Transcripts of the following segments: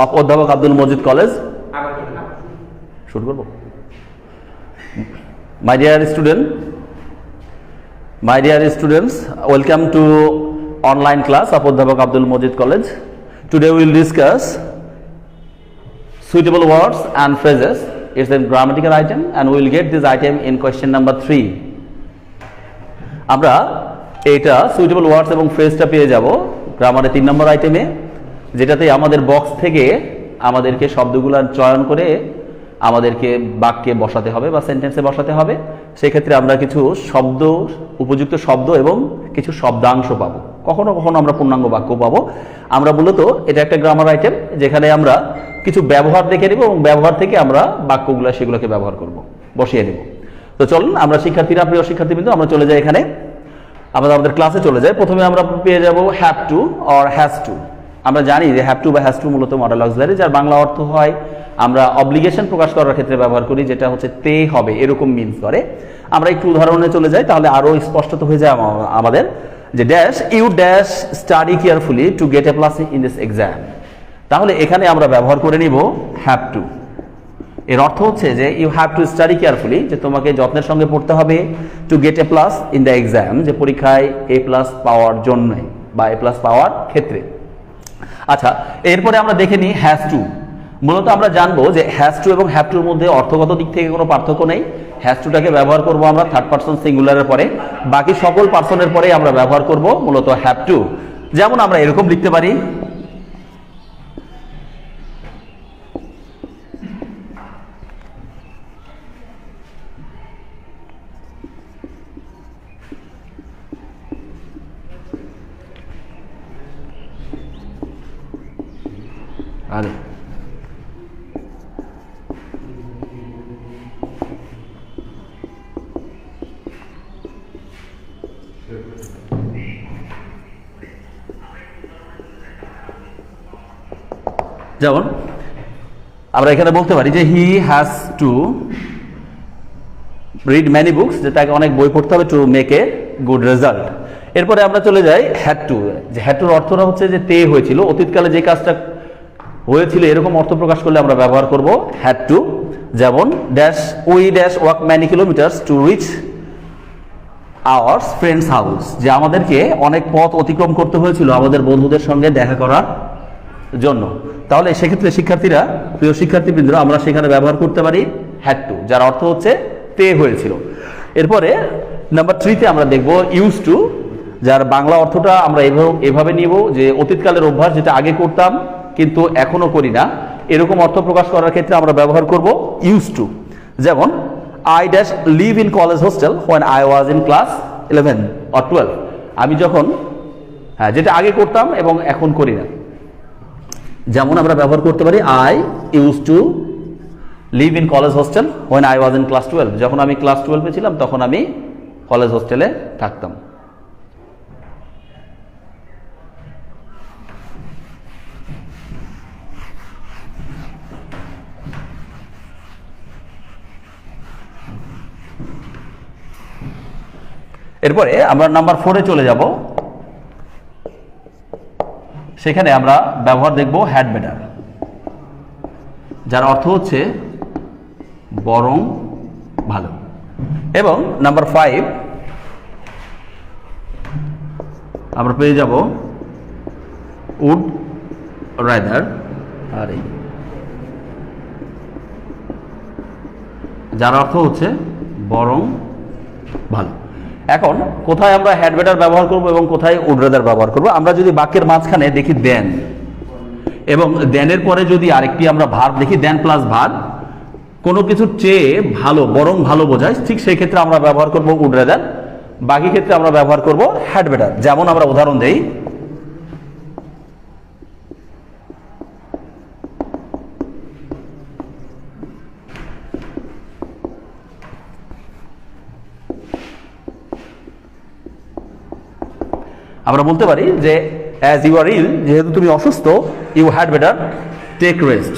of অধ্যাপক Abdul Majid college শুরু করব। My dear students, welcome to online class of অধ্যাপক Abdul Majid college. Today we will discuss suitable words and phrases. It's a grammatical item and we will get this item in question number 3. আমরা এটা suitable words এবং ফ্রেজটা পেয়ে যাব গ্রামারের 3 নম্বর আইটেমে, যেটাতে আমাদের বক্স থেকে আমাদেরকে শব্দগুলো চয়ন করে আমাদেরকে বাক্যে বসাতে হবে বা সেন্টেন্সে বসাতে হবে। সেক্ষেত্রে আমরা কিছু শব্দ, উপযুক্ত শব্দ এবং কিছু শব্দাংশ পাবো, কখনো কখনো আমরা পূর্ণাঙ্গ বাক্য পাবো। আমরা মূলত এটা একটা গ্রামার আইটেম যেখানে আমরা কিছু ব্যবহার দেখে নেব এবং ব্যবহার থেকে আমরা বাক্যগুলো সেগুলোকে ব্যবহার করব, বসিয়ে নেব। তো চলুন আমরা শিক্ষার্থীরা, প্রিয় শিক্ষার্থীবৃন্দ, আমরা চলে যাই এখানে, আমাদের ক্লাসে চলে যাই। প্রথমে আমরা পেয়ে যাব have to or has to. আমরা জানি যে হ্যাভ টু বা হ্যাজ টু মূলত মডেল অক্সিলারি, যার বাংলা অর্থ হয় আমরা অব্লিগেশন প্রকাশ করার ক্ষেত্রে ব্যবহার করি, যেটা হচ্ছে তে হবে এরকম মিনস করে। আমরা একটু উদাহরণে চলে যাই, তাহলে আরো স্পষ্ট হয়ে যায় আমাদের যে dash you dash study carefully to get A plus in this exam. তাহলে এখানে আমরা ব্যবহার করে নিব হ্যাভ টু। এর অর্থ হচ্ছে যে you have to study carefully, যে তোমাকে যত্নের সঙ্গে পড়তে হবে, to get A plus in the exam, যে পরীক্ষায় এ প্লাস পাওয়ার জন্য বা এ প্লাস পাওয়ার ক্ষেত্রে। আচ্ছা, এরপরে আমরা দেখে নিই হ্যাজ টু। মূলত আমরা জানবো যে হ্যাজ টু এবং হ্যাভ টুর মধ্যে অর্থগত দিক থেকে কোনো পার্থক্য নেই। হ্যাজ টুটাকে ব্যবহার করব আমরা থার্ড পারসন সিঙ্গুলারের পরে, বাকি সকল পার্সনের পরে আমরা ব্যবহার করব মূলত হ্যাভ টু। যেমন আমরা এরকম লিখতে পারি, যেমন আমরা এখানে বলতে পারি যে he has to read many books, যে তাকে অনেক বই পড়তে হবে to make a good result. এরপরে আমরা চলে যাই হ্যাড টু। যে হ্যাড টুর অর্থটা হচ্ছে যে তে হয়েছিল, অতীতকালে যে কাজটা হয়েছিল এরকম অর্থ প্রকাশ করলে আমরা ব্যবহার করব হ্যাড টু। যেমন dash we dash walk many kilometres to reach our friends house, যে আমাদেরকে অনেক পথ অতিক্রম করতে হয়েছিল আমাদের বন্ধুদের সঙ্গে দেখা করার জন্য। তাহলে সেক্ষেত্রে শিক্ষার্থীরা, প্রিয় শিক্ষার্থীবৃন্দরা, আমরা সেখানে ব্যবহার করতে পারি হ্যাড টু, যার অর্থ হচ্ছে তে হয়েছিল। এরপরে নাম্বার 3তে আমরা দেখব ইউজ টু, যার বাংলা অর্থটা আমরা এভাবে নিব যে অতীতকালের অভ্যাস, যেটা আগে করতাম কিন্তু এখনো করি না, এরকম অর্থ প্রকাশ করার ক্ষেত্রে আমরা ব্যবহার করব ইউজ টু। যেমন I dash live in college hostel when I was in class 11 or 12। আমি যখন, যেটা আগে করতাম এবং এখন করি না। যেমন আমরা ব্যবহার করতে পারি I use to live in college hostel when I was in class 12। যখন আমি ক্লাস 12-এ ছিলাম তখন আমি কলেজ হোস্টেলে থাকতাম। এরপরে আমরা নাম্বার 4-এ চলে যাব, সেখানে আমরা ব্যবহার দেখব হ্যাড বেটার, যার অর্থ হচ্ছে বরং ভালো। এবং নাম্বার 5 আমরা পেয়ে যাব উড রাদার, আর যার অর্থ হচ্ছে বরং ভালো। এখন কোথায় আমরা হ্যাড বেটার ব্যবহার করব এবং কোথায় উড রাদার ব্যবহার করব? আমরা যদি বাক্যের মাঝখানে দেখি দেন, এবং দেনের পরে যদি আরেকটি আমরা ভার্ব দেখি দেন প্লাস ভার্ব, কোনো কিছুর চেয়ে ভালো, বরং ভালো বোঝায়, ঠিক সেই ক্ষেত্রে আমরা ব্যবহার করব উড রাদার। বাকি ক্ষেত্রে আমরা ব্যবহার করব হ্যাড বেটার। যেমন আমরা উদাহরণ দেই, আমরা বলতে পারি যে অ্যাজ ইউ আর ইল, যেহেতু তুমি অসুস্থ, you had better take rest.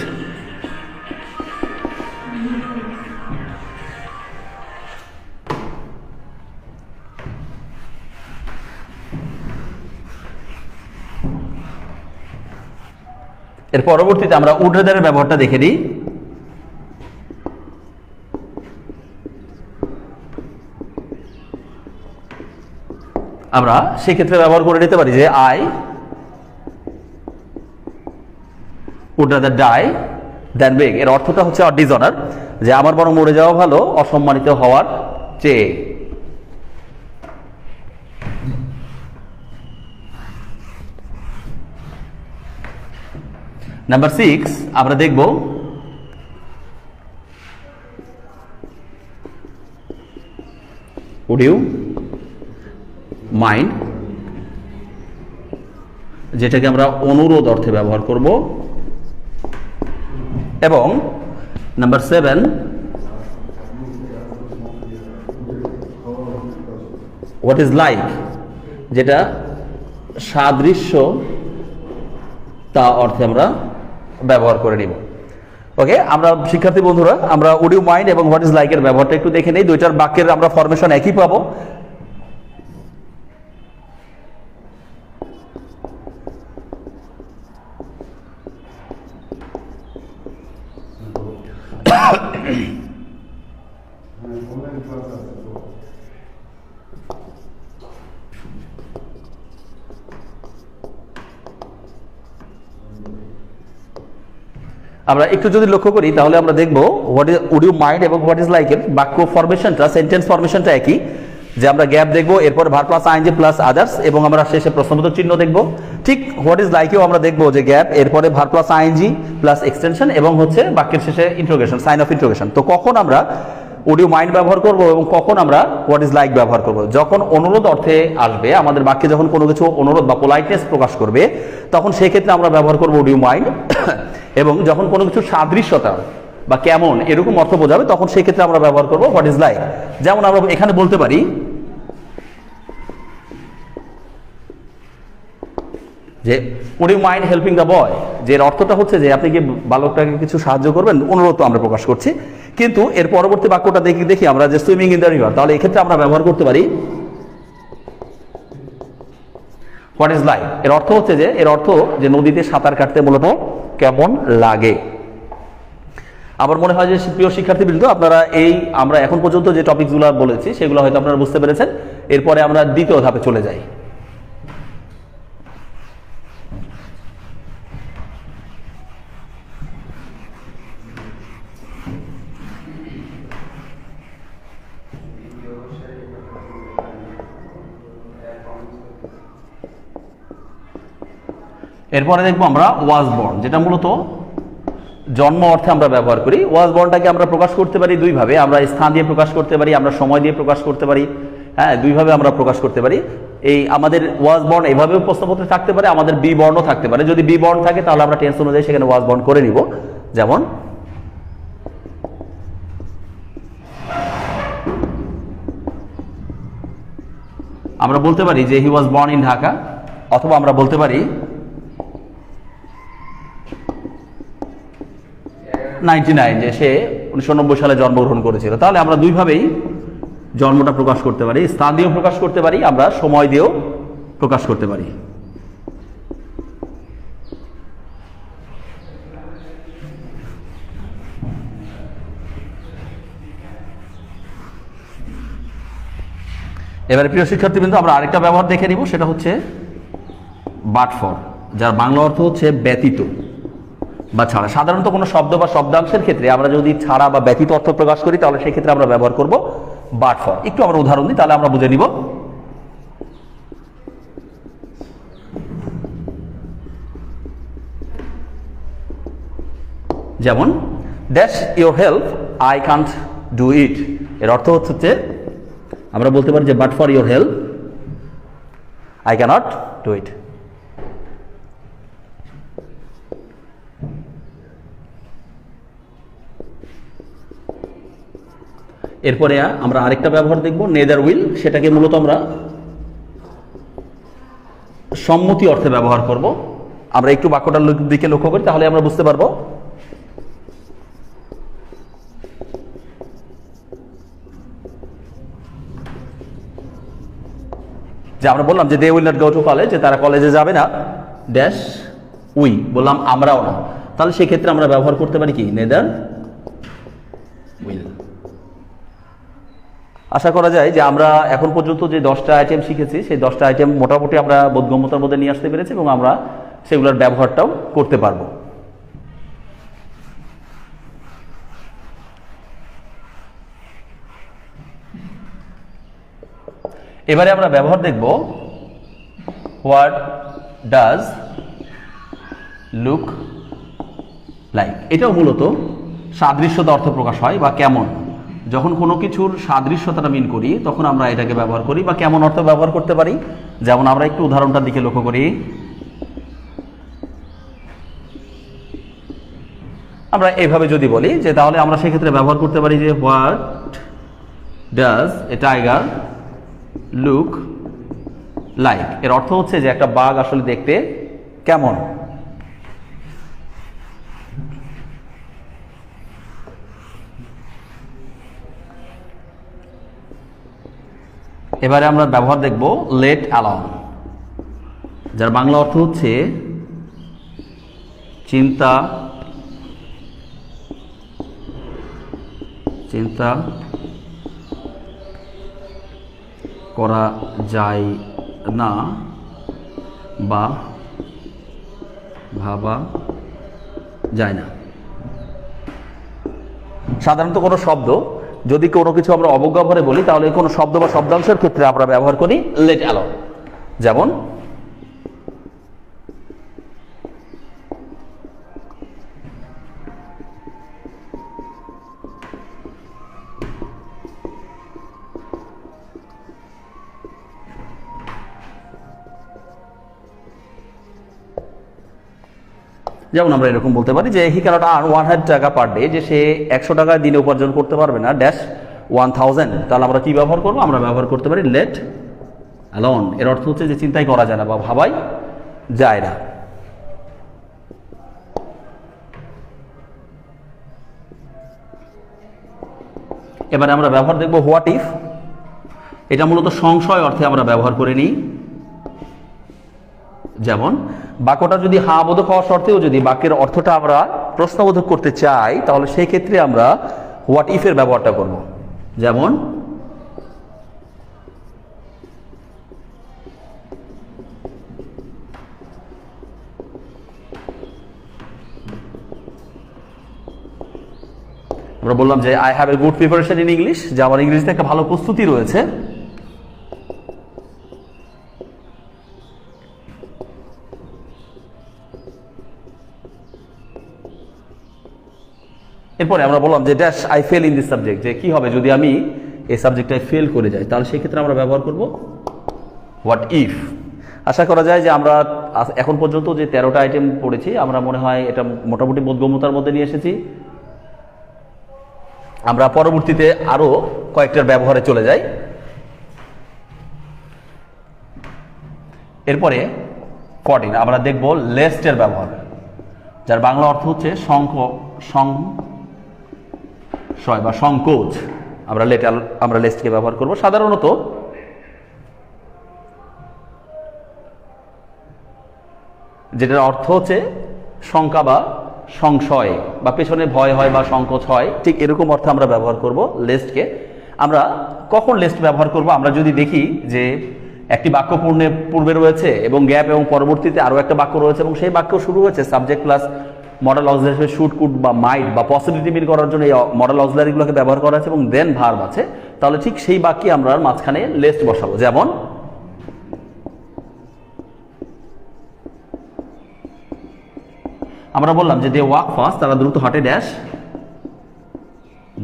এর পরবর্তীতে আমরা উড রেদারের ব্যবহারটা দেখে নিই। আমরা সেক্ষেত্রে ব্যবহার করে নিতে পারি যে আই উড রাদার ডাই দেন বেগ। এর অর্থটা হচ্ছে ডিসঅনার, যে আমার বরং মরে যাওয়া ভালো অসম্মানিত হওয়ার চেয়ে। নাম্বার 6 আমরা দেখব would you mind, যেটাকে আমরা অনুরোধ অর্থে ব্যবহার করব। এবং নাম্বার 7 হোয়াট ইজ লাইক, যেটা সাদৃশ্য তা অর্থে আমরা ব্যবহার করে নিব। ওকে, আমরা শিক্ষার্থী বন্ধুরা আমরা উড ইউ মাইন্ড এবং হোয়াট ইজ লাইক এর ব্যবহারটা একটু দেখে নেই। দুইটার বাক্যের আমরা ফরমেশন একই পাবো। আমরা একটু যদি লক্ষ্য করি তাহলে আমরা দেখব what is would you mind এবং হোয়াট ইজ লাইক এর বাক্য ফরমেশনটা, সেন্টেন্স ফরমেশনটা একই, যে আমরা গ্যাপ দেখব, এরপর verb plus ING plus others, এবং আমরা শেষে প্রশ্নবোধক চিহ্ন দেখব। ঠিক হোয়াট ইজ লাইকেও আমরা দেখব যে গ্যাপ, এরপরে verb plus ING plus extension, এবং হচ্ছে বাক্যের শেষে ইন্ট্রোগেশন, সাইন অফ ইন্ট্রোগেশন। তো কখন আমরা উড ইউ মাইন্ড ব্যবহার করব এবং কখন আমরা হোয়াট ইজ লাইক ব্যবহার করব? যখন অনুরোধ অর্থে আসবে, আমাদের বাক্যে যখন কোনো কিছু অনুরোধ বা পোলাইটনেস প্রকাশ করবে, তখন সেক্ষেত্রে আমরা ব্যবহার করব উড ইউ মাইন্ড। এবং যখন কোনো কিছু সাদৃশ্যতা বা কেমন এরকম অর্থ বোঝাবে, তখন সেক্ষেত্রে আমরা ব্যবহার করব হোয়াট ইজ লাইক। যেমন আমরা এখানে বলতে পারি যে would you mind helping the boy, যে এর অর্থটা হচ্ছে যে আপনি কি বালকটাকে কিছু সাহায্য করবেন, অনুরোধ আমরা প্রকাশ করছি। কিন্তু এর পরবর্তী বাক্যটা দেখি আমরা যে সুইমিং ইন দ্য রিভার, তাহলে এক্ষেত্রে আমরা ব্যবহার করতে পারি হোয়াট ইজ লাইক। এর অর্থ হচ্ছে যে নদীতে সাঁতার কাটতে মূলত কেমন লাগে। আমার মনে হয় যে প্রিয় শিক্ষার্থীবৃন্দ, আপনারা আমরা এখন পর্যন্ত যে টপিকগুলো বলেছি সেগুলো হয়তো আপনারা বুঝতে পেরেছেন। এরপরে আমরা দ্বিতীয় ধাপে চলে যাই। এরপরে দেখবো আমরা ওয়াজ বর্ন, যেটা মূলত জন্ম অর্থে আমরা ব্যবহার করি। ওয়াজ বর্নটাকে আমরা প্রকাশ করতে পারি দুইভাবে, আমরা স্থান দিয়ে প্রকাশ করতে পারি, আমরা সময় দিয়ে প্রকাশ করতে পারি। হ্যাঁ, দুইভাবে আমরা প্রকাশ করতে পারি। এই আমাদের ওয়াজ বর্ন এভাবেও প্রশ্নপত্রে থাকতে পারে, আমাদের বি বর্ণ থাকতে পারে। যদি বি বর্ণ থাকে তাহলে আমরা টেন্স অনুযায়ী সেখানে ওয়াজ বর্ন করে নিব। যেমন আমরা বলতে পারি যে হি ওয়াজ বর্ন ইন ঢাকা, অথবা আমরা বলতে পারি 99 যে সে 1990 সালে জন্মগ্রহণ করেছিল। তাহলে আমরা দুইভাবেই জন্মটা প্রকাশ করতে পারি, স্থান দিয়েও প্রকাশ করতে পারি, আমরা সময় দিয়েও প্রকাশ করতে পারি। এবারে প্রিয় শিক্ষার্থীবৃন্দ, আমরা আরেকটা ব্যবহার দেখে নিব, সেটা হচ্ছে বাট ফর, যার বাংলা অর্থ হচ্ছে ব্যতীত বা ছাড়া। সাধারণত কোনো শব্দ বা শব্দাংশের ক্ষেত্রে আমরা যদি ছাড়া বা ব্যতীত অর্থ প্রকাশ করি, তাহলে সেই ক্ষেত্রে আমরা ব্যবহার করব বাট ফর। একটু আমরা উদাহরণ দিই, তাহলে আমরা বুঝে নিব। যেমন dash your help I can't do it, এর অর্থ হচ্ছে আমরা বলতে পারি যে but for your help I cannot do it. এরপরে আমরা আরেকটা ব্যবহার দেখব নেদার উইল, সেটাকে মূলত আমরা সম্মতি অর্থে ব্যবহার করব। আমরা একটু বাক্যটার দিকে লক্ষ্য করি, তাহলে আমরা বুঝতে পারবো। যে আমরা বললাম যে they will not go to college, যে তারা কলেজে যাবে না, ড্যাশ উই বললাম আমরাও না, তাহলে সেক্ষেত্রে আমরা ব্যবহার করতে পারি কি নেদার উইল। আশা করা যায় যে আমরা এখন পর্যন্ত যে 10টা আইটেম শিখেছি সেই 10টা আইটেম মোটামুটি আমরা বোধগম্যতার মধ্যে নিয়ে আসতে পেরেছি এবং আমরা সেগুলোর ব্যবহারটাও করতে পারবো। এবারে আমরা ব্যবহার দেখব হোয়াট ডাজ লুক লাইক। এটাও মূলত সাদৃশ্যতা অর্থ প্রকাশ হয় বা কেমন। যখন কোনো কিছুর সাদৃশ্যতাটা মিন করি তখন আমরা এটাকে ব্যবহার করি বা কেমন অর্থ ব্যবহার করতে পারি। যেমন আমরা একটু উদাহরণটার দিকে লক্ষ্য করি। আমরা এইভাবে যদি বলি যে তাহলে আমরা সেক্ষেত্রে ব্যবহার করতে পারি যে what does a tiger look like. এর অর্থ হচ্ছে যে একটা বাঘ আসলে দেখতে কেমন। এবারে আমরা ব্যবহার দেখব লেট অ্যালোন, যার বাংলা অর্থ হচ্ছে চিন্তা করা যায় না বা ভাবা যায় না। সাধারণত কোনো শব্দ যদি কোনো কিছু আমরা অবজ্ঞা ভরে বলি তাহলে কোনো শব্দ বা শব্দাংশের ক্ষেত্রে আমরা ব্যবহার করি লেট অ্যালোন। যেমন আমরা এরকম বলতে পারি যে হি ক্যানট আর্ন 100 টাকা পার ডে, যে সে 100 টাকা দিনে উপার্জন করতে পারবে না ড্যাশ 1000। তাহলে আমরা কি ব্যবহার করব? আমরা ব্যবহার করতে পারি লেট অ্যালোন। এর অর্থ হচ্ছে যে চিন্তাই করা যায় না বা ভাবাই যায় না। এবারে আমরা ব্যবহার দেখব হোয়াট ইফ। এটা মূলত সংশয় অর্থে আমরা ব্যবহার করে নিই। যেমন বাক্যটা যদি হা বোধক হওয়া সত্ত্বেও যদি বাক্যের অর্থটা আমরা প্রশ্নবোধক করতে চাই তাহলে সেই ক্ষেত্রে আমরা হোয়াট ইফ এর ব্যবহারটা করব। যেমন আমরা বললাম যে I have a good preparation in English, যে আমার ইংরেজিতে একটা ভালো প্রস্তুতি রয়েছে। এরপরে আমরা বললাম যে dash I fail in this subject, যে কি হবে যদি আমি এই সাবজেক্টটায় ফেল করে যাই, তাহলে সেই ক্ষেত্রে আমরা ব্যবহার করব হোয়াট ইফ। আশা করা যায় যে আমরা এখন পর্যন্ত যে 13টা আইটেম পড়েছি আমরা মনে হয় এটা মোটামুটি বোধগম্যতার মধ্যে নিয়ে এসেছি। আমরা পরবর্তীতে আরো কয়েকটার ব্যবহারে চলে যাই। এরপরে 14 আমরা দেখব লেস্টের ব্যবহার, যার বাংলা অর্থ হচ্ছে সংশয় বা সংকোচ। আমরা লেস্টকে ব্যবহার করব। সাধারণত যেটার অর্থ হচ্ছে শঙ্কা বা সংশয় বা পেছনে ভয় হয় বা সংকোচ হয়, ঠিক এরকম অর্থে আমরা ব্যবহার করব লেস্টকে। আমরা কখন লেস্ট ব্যবহার করব? আমরা যদি দেখি যে একটি বাক্য পূর্বে রয়েছে এবং গ্যাপ এবং পরবর্তীতে আরো একটা বাক্য রয়েছে এবং সেই বাক্য শুরু হয়েছে subject plus modal auxiliary should could বা মাইট বা পসিবিলিটি মিন করার জন্য এই মডেল অক্সিলারিগুলোকে ব্যবহার করা আছে এবং দেন ভার্ব আছে, তাহলে ঠিক সেই বাক্যে আমরা মাঝখানে লেস্ট বসাবো। যেমন আমরা বললাম যে দে ওয়াক ফাস্ট, তারা দ্রুত হাঁটে dash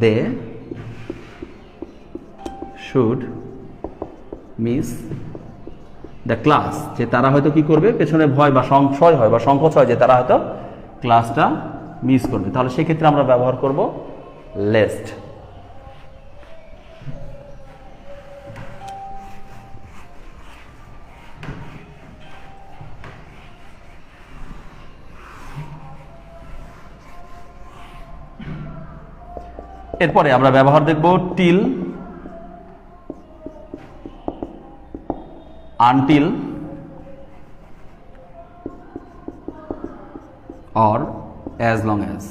they should miss the class, যে তারা হয়তো কি করবে, পেছনে ভয় বা সংশয় হয় বা সংকোচ হয় যে তারা হয়তো ক্লাসটা মিস করবে, তাহলে সেক্ষেত্রে আমরা ব্যবহার করব লেস্ট। এরপরে আমরা ব্যবহার দেখব till, until, or as long as,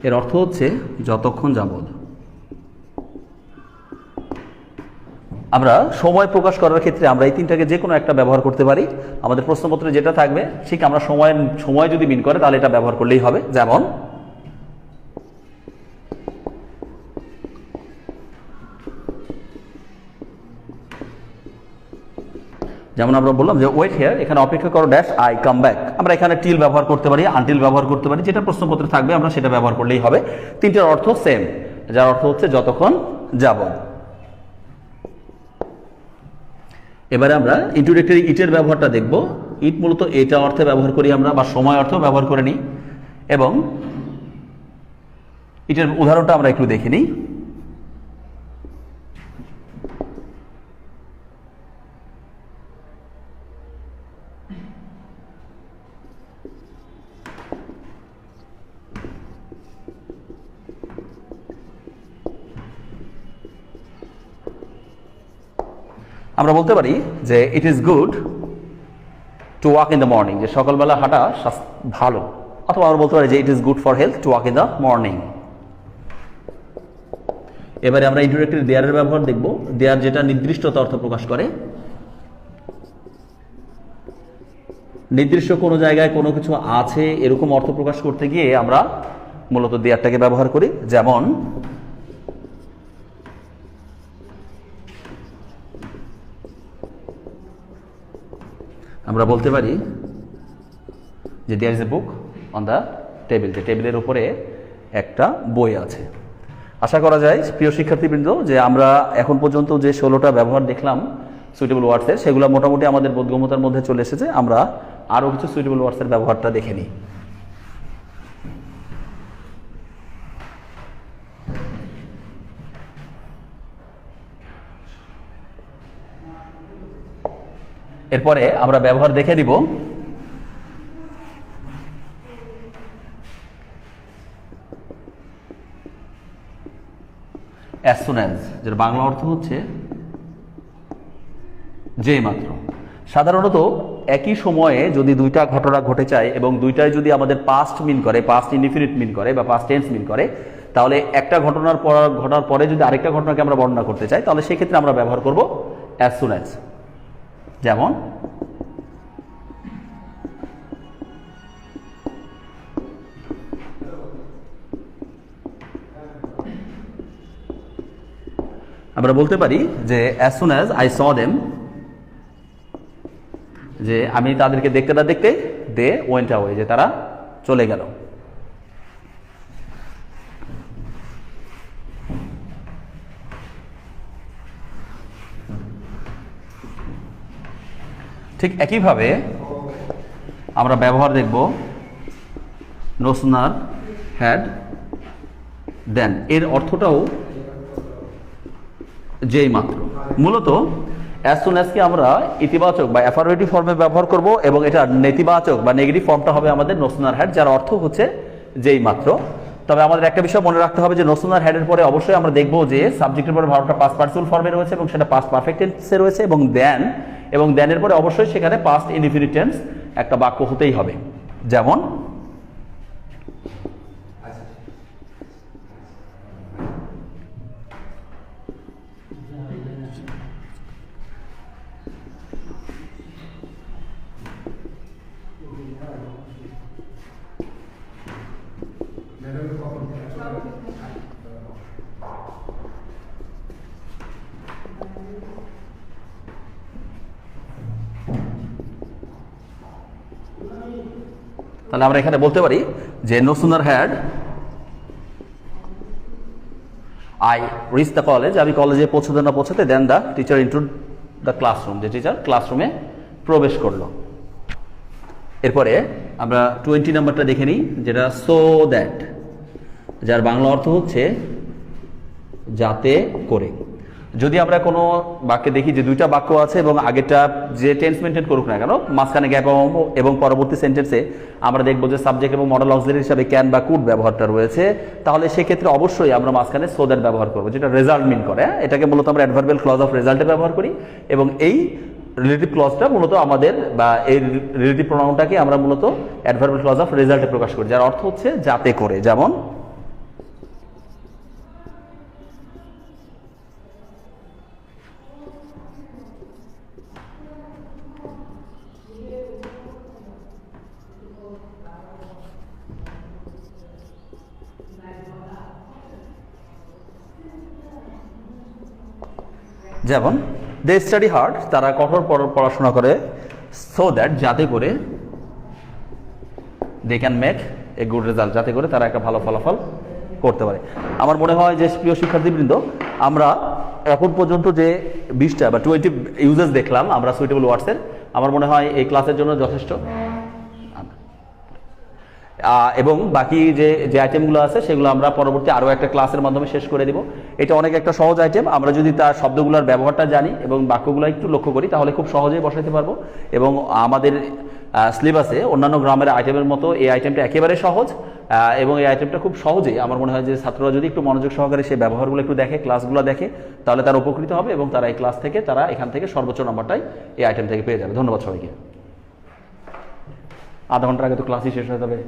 এর অর্থ হচ্ছে যতক্ষণ যাবৎ। আমরা সময় প্রকাশ করার ক্ষেত্রে আমরা এই তিনটাকে যে কোনো একটা ব্যবহার করতে পারি। আমাদের প্রশ্নপত্রে যেটা থাকবে ঠিক আমরা সময় যদি মিন করে তাহলে এটা ব্যবহার করলেই হবে। যেমন আমরা বললাম যে ওয়েট হিয়ার, এখানে অপেক্ষা করো ড্যাশ আই কাম ব্যাক। আমরা এখানে টিল ব্যবহার করতে পারি, আনটিল ব্যবহার করতে পারি, যেটা প্রশ্নপত্রে থাকবে আমরা সেটা ব্যবহার করলেই হবে। তিনটার অর্থ সেম, যার অর্থ হচ্ছে যতক্ষণ যাবৎ। এবারে আমরা ইন্ট্রোডাক্টরি ইটের ব্যবহারটা দেখব। ইট মূলত এটা অর্থে ব্যবহার করি আমরা, বা সময় অর্থেও ব্যবহার করে নিই। এবং ইটের উদাহরণটা আমরা একটু দেখে নিই। আমরা বলতে পারি যে it is good to walk in the morning, যে সকালবেলা হাঁটা ভালো। অথবা আমরা বলতে পারি যে it is good for health to walk in the morning. এবারে আমরা ইন্ট্রোডাক্টরি দেয়ারের ব্যবহার দেখব। দেয়ার যেটা নির্দিষ্টতা অর্থ প্রকাশ করে। নির্দিষ্ট কোনো জায়গায় কোনো কিছু আছে এরকম অর্থ প্রকাশ করতে গিয়ে আমরা মূলত দেয়ারটাকে ব্যবহার করি। যেমন আমরা বলতে পারি যে there is a book on the table, যে টেবিলের উপরে একটা বই আছে। আশা করা যায় প্রিয় শিক্ষার্থীবৃন্দ যে আমরা এখন পর্যন্ত যে 16টা ব্যবহার দেখলাম সুইটেবল ওয়ার্ডসের, সেগুলো মোটামুটি আমাদের বোধগম্যতার মধ্যে চলে এসেছে। আমরা আরও কিছু সুইটেবল ওয়ার্ডসের ব্যবহারটা দেখে নিই। এরপরে আমরা ব্যবহার দেখে দিব। অ্যাজ সুন অ্যাজ, যার বাংলা অর্থ হচ্ছে যেই মাত্র। সাধারণত একই সময়ে যদি দুইটা ঘটনা ঘটে যায় এবং দুইটাই যদি আমাদের পাস্ট মিন করে, পাস্ট ইনডিফিনিট মিন করে বা পাস্ট টেন্স মিন করে, তাহলে একটা ঘটনার পরে যদি আরেকটা ঘটনাকে আমরা বর্ণনা করতে চাই তাহলে সেক্ষেত্রে আমরা ব্যবহার করব অ্যাজ সুন অ্যাজ। যেমন আমরা বলতে পারি যে as soon as I saw them, যে আমি তাদেরকে দেখতে না দেখতে দে ওয়েন্ট অ্যাওয়ে, যে তারা চলে গেল। ঠিক একইভাবে আমরা ব্যবহার দেখব নো সুনার হ্যাড দেন, এর অর্থটাও যেই মাত্র। মূলত অ্যাজ সুন অ্যাজকে আমরা ইতিবাচক বা অ্যাফারমেটিভ ফর্মে ব্যবহার করব এবং এটা নেতিবাচক বা নেগেটিভ ফর্মটা হবে আমাদের নো সুনার হ্যাড, যার অর্থ হচ্ছে যেই মাত্র। তবে আমাদের একটা বিষয় মনে রাখতে হবে যে নো সুনার হ্যাডের পরে অবশ্যই আমরা দেখব যে সাবজেক্টের পরে ভার্বটা পাস্ট পার্টিসিপল ফর্মে রয়েছে এবং সেটা পাস্ট পারফেক্ট টেন্সে রয়েছে, এবং দেনের পরে অবশ্যই সেখানে পাস্ট ইনডিফিনিট টেন্স একটা বাক্য হতেই হবে। যেমন তাহলে আমরা এখানে বলতে পারি যে no sooner had I reach the college, আমি কলেজে পৌঁছতে না পৌঁছতে then the teacher into the classroom, যে টিচার ক্লাসরুমে প্রবেশ করলো। এরপরে আমরা 20 নাম্বারটা দেখে নিই, যেটা সো দ্যাট, যার বাংলা অর্থ হচ্ছে যাতে করে। যদি আমরা কোনো বাক্যে দেখি যে দুইটা বাক্য আছে এবং আগেরটা যে টেন্স মেনটেন করুক না কেন, মাঝখানে গ্যাপ এবং পরবর্তী সেন্টেন্সে আমরা দেখবো যে সাবজেক্ট এবং মডেল অক্সিলারি হিসাবে ক্যান বা কুড ব্যবহারটা রয়েছে, তাহলে সেক্ষেত্রে অবশ্যই আমরা মাঝখানে সো দ্যাট ব্যবহার করবো, যেটা রেজাল্ট মিন করে। এটাকে মূলত আমরা অ্যাডভার্বিয়াল ক্লজ অফ রেজাল্টে ব্যবহার করি এবং এই রিলেটিভ ক্লজটা মূলত আমাদের বা এই রিলেটিভ প্রোনাউনটাকে আমরা মূলত অ্যাডভার্বিয়াল ক্লজ অফ রেজাল্টে প্রকাশ করি, যার অর্থ হচ্ছে যাতে করে। যেমন যেমন দে স্টাডি হার্ড, তারা কঠোর পড়াশোনা করে, সো দ্যাট যাতে করে they can make a good result, যাতে করে তারা একটা ভালো ফলাফল করতে পারে। আমার মনে হয় যে প্রিয় শিক্ষার্থীবৃন্দ, আমরা এখন পর্যন্ত যে 20টা বা 20 ইউজেস দেখলাম আমরা সুইটেবল ওয়ার্ডসের, আমার মনে হয় এই ক্লাসের জন্য যথেষ্ট। এবং বাকি যে আইটেমগুলো আছে সেগুলো আমরা পরবর্তী আরও একটা ক্লাসের মাধ্যমে শেষ করে দিব। এটা অনেক একটা সহজ আইটেম, আমরা যদি তার শব্দগুলোর ব্যবহারটা জানি এবং বাক্যগুলো একটু লক্ষ্য করি তাহলে খুব সহজেই বসাইতে পারবো। এবং আমাদের সিলেবাসে অন্যান্য গ্রামের আইটেমের মতো এই আইটেমটা একেবারে সহজ, এবং এই আইটেমটা খুব সহজেই আমার মনে হয় যে ছাত্ররা যদি একটু মনোযোগ সহকারে সেই ব্যবহারগুলো একটু দেখে, ক্লাসগুলো দেখে, তাহলে তারা উপকৃত হবে এবং তারা এই ক্লাস থেকে তারা এখান থেকে সর্বোচ্চ নম্বরটাই এই আইটেম থেকে পেয়ে যাবে। ধন্যবাদ সবাইকে। আধা ঘন্টার আগে তো ক্লাসই শেষ হয়ে যাবে।